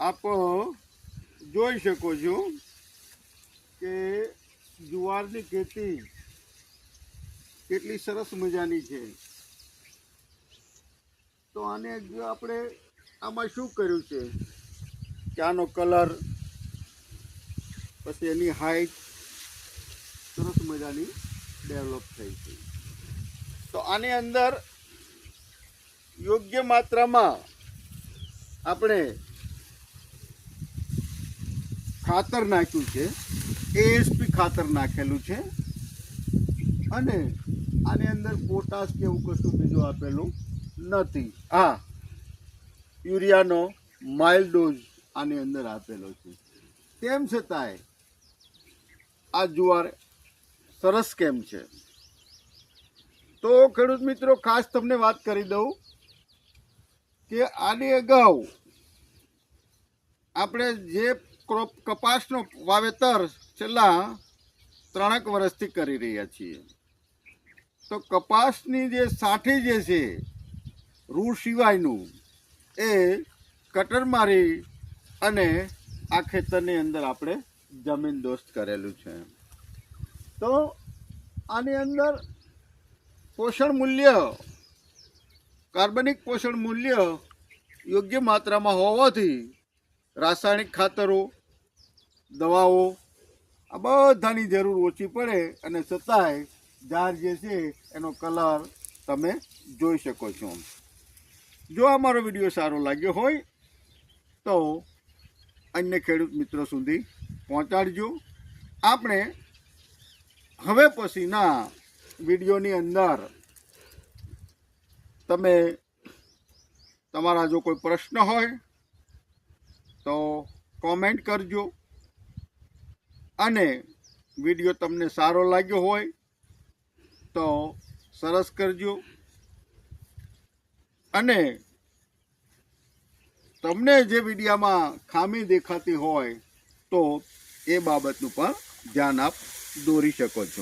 આપ જોઈ શકો છો કે જુવારની ખેતી કેટલી સરસ મજાની છે। તો આને જો આપણે આમાં શું કર્યું છે કે આનો કલર, પછી એની હાઈટ સરસ મજાની ડેવલપ થઈ છે। તો આની અંદર યોગ્ય માત્રામાં આપણે ખાતર નાખ્યું છે, એએસપી ખાતર નાખેલું છે, અને આની અંદર પોટાશ કે એવું કશું બીજું આપેલું નથી। હા, યુરિયાનો માઇલ્ડ ડોઝ આની અંદર આપેલો છે। તેમ છતાંય આ જુવાર સરસ કેમ છે? તો ખેડૂત મિત્રો, ખાસ તમને વાત કરી દઉં કે આની અગાઉ આપણે જે કપાસનો વાવેતર છેલ્લા 3 વર્ષથી કરી રહ્યા છીએ, તો કપાસની જે સાઠી જે છે રૂ સિવાયનું, એ કટર મારી અને આ ખેતરની અંદર આપણે જમીન દોસ્ત કરેલું છે। તો આની અંદર પોષણ મૂલ્ય, કાર્બનિક પોષણ મૂલ્ય યોગ્ય માત્રામાં હોવાથી રાસાયણિક ખાતરો, દવાઓ આ બધાની જરૂર ઓછી પડે, અને છતાંય ઝાડ જે છે એનો કલર તમે જોઈ શકો છો। જો અમારો વિડીયો સારો લાગ્યો હોય તો અન્ય ખેડૂત મિત્રો સુધી પહોંચાડજો। આપણે હવે પછીના વિડીયોની અંદર તમે તમારા જો કોઈ પ્રશ્ન હોય તો કોમેન્ટ કરજો, અને વિડીયો તમને સારો લાગ્યો હોય તો સરસ કરજો, અને તમને જે વિડીયામાં ખામી દેખાતી હોય તો એ બાબતનું પણ ધ્યાન આપ દોરી શકો છો।